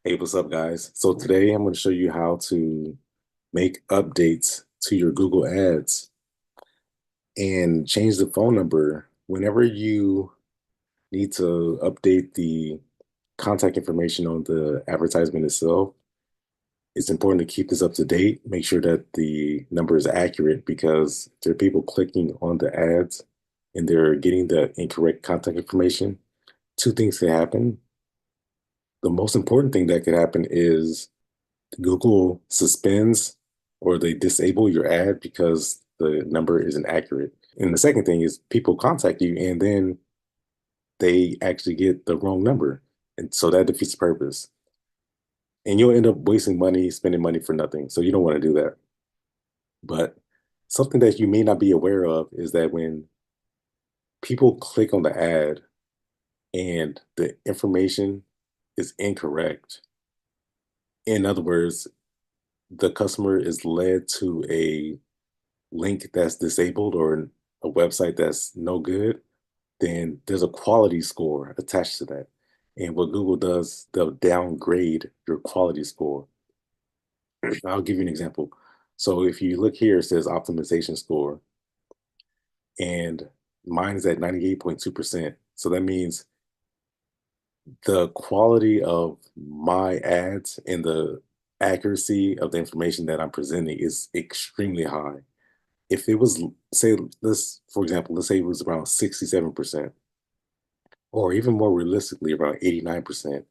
Hey, what's up, guys? So today I'm going to show you how to make updates to your Google Ads and change the phone number whenever you need to update the contact information on the advertisement itself. It's important to keep this up to date. Make sure that the number is accurate because there are people clicking on the ads and they're getting the incorrect contact information. Two things can happen. The most important thing that could happen is Google suspends or they disable your ad because the number isn't accurate. And the second thing is people contact you and then they actually get the wrong number. And so that defeats the purpose. And you'll end up wasting money, spending money for nothing. So you don't want to do that. But something that you may not be aware of is that when people click on the ad and the information is incorrect, in other words, the customer is led to a link that's disabled or a website that's no good, then there's a quality score attached to that. And what Google does, they'll downgrade your quality score. I'll give you an example. So if you look here, it says optimization score, and mine is at 98.2%. So that means the quality of my ads and the accuracy of the information that I'm presenting is extremely high. If it was, say, let's, for example, let's say it was around 67%, or even more realistically, around 89%,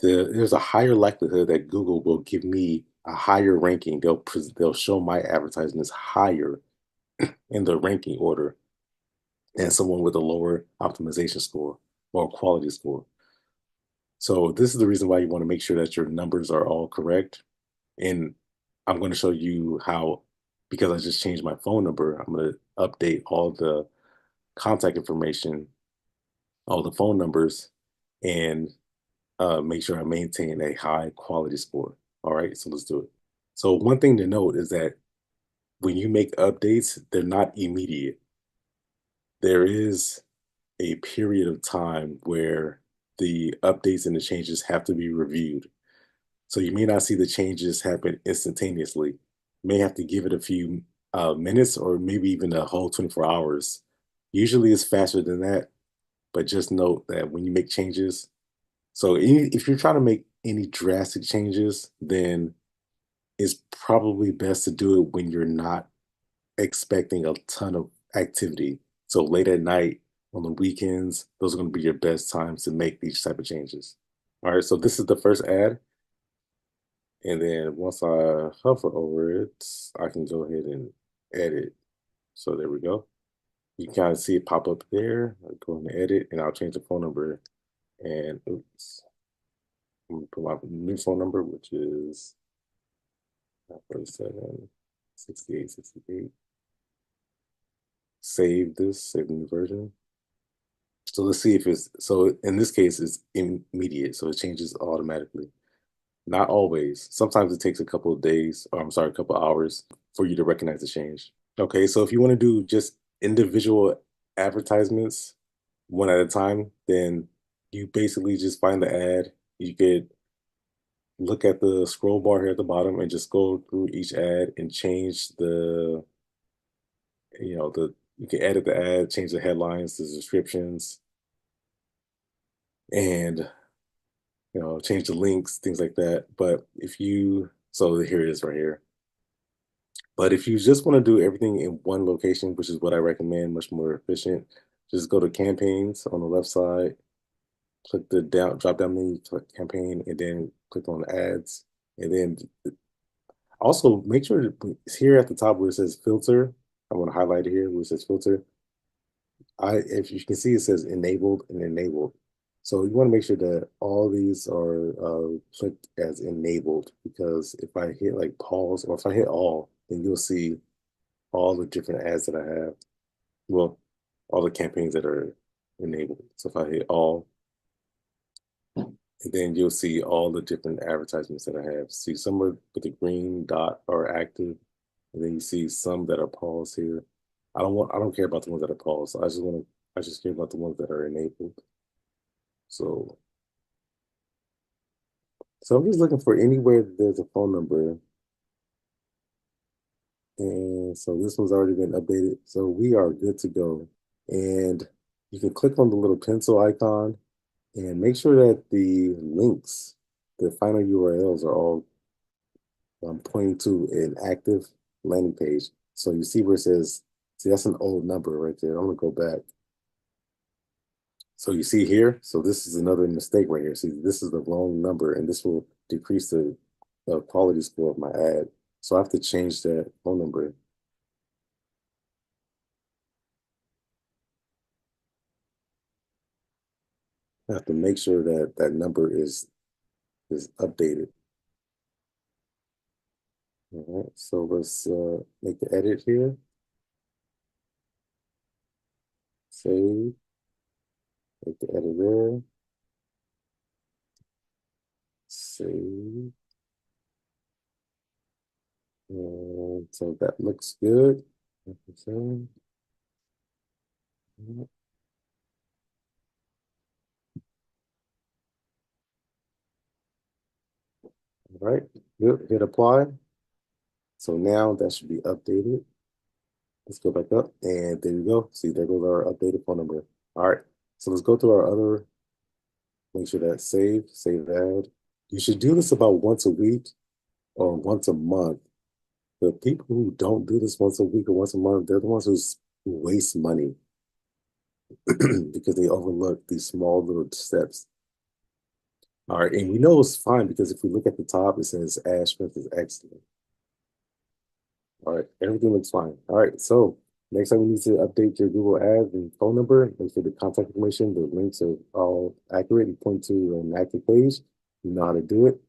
there's a higher likelihood that Google will give me a higher ranking. They'll show my advertisements higher in the ranking order than someone with a lower optimization score or quality score. So this is the reason why you want to make sure that your numbers are all correct. And I'm going to show you how, because I just changed my phone number, I'm going to update all the contact information, all the phone numbers, and make sure I maintain a high quality score. All right, so let's do it. So one thing to note is that when you make updates, they're not immediate. There is a period of time where the updates and the changes have to be reviewed. So you may not see the changes happen instantaneously. You may have to give it a few minutes or maybe even a whole 24 hours. Usually it's faster than that, but just note that when you make changes, so if you're trying to make any drastic changes, then it's probably best to do it when you're not expecting a ton of activity. So late at night, on the weekends, those are going to be your best times to make these type of changes. All right, so this is the first ad. And then once I hover over it, I can go ahead and edit. So there we go. You can kind of see it pop up there. I'll go and edit, and I'll change the phone number. And oops, I'm gonna put my new phone number, which is 47 68 68. Save this, save the new version. So let's see if it's, so in this case, it's immediate. So it changes automatically. Not always. Sometimes it takes a couple of days, or I'm sorry, a couple of hours for you to recognize the change. Okay, so if you want to do just individual advertisements one at a time, then you basically just find the ad. You could look at the scroll bar here at the bottom and just go through each ad and change you can edit the ad, change the headlines, the descriptions, and change the links, things like that. But so here it is right here. But if you just want to do everything in one location, which is what I recommend, much more efficient, just go to campaigns on the left side, click the drop down menu, click campaign, and then click on ads. And then also make sure it's here at the top where it says filter. I want to highlight it here where it says filter. If you can see, it says enabled and enabled. So you want to make sure that all these are clicked as enabled, because if I hit like pause or if I hit all, then you'll see all the different ads that I have. Well, all the campaigns that are enabled. So if I hit all, and then you'll see all the different advertisements that I have. See some with the green dot are active, and then you see some that are paused here. I don't care about the ones that are paused. I just care about the ones that are enabled. So So I'm just looking for anywhere that there's a phone number. And so this one's already been updated. So we are good to go. And you can click on the little pencil icon and make sure that the links, the final URLs are all pointing to an active landing page. So you see where it says, see, that's an old number right there. I'm gonna go back. So you see here, so this is another mistake right here. See, this is the wrong number and this will decrease the quality score of my ad. So I have to change that phone number. I have to make sure that that number is updated. All right, so let's make the edit here. Save, make the edit there. Save. And so that looks good. All right, good. Hit apply. So now that should be updated. Let's go back up and there you go. See, there goes our updated phone number. All right, so let's go to our other, make sure that's save ad. You should do this about once a week or once a month. The people who don't do this once a week or once a month, they're the ones who waste money because they overlook these small little steps. All right, and we know it's fine because if we look at the top, it says ad strength is excellent. All right, everything looks fine. All right, so next time you need to update your Google Ads and phone number, make sure the contact information, the links are all accurate and point to an active page. You know how to do it.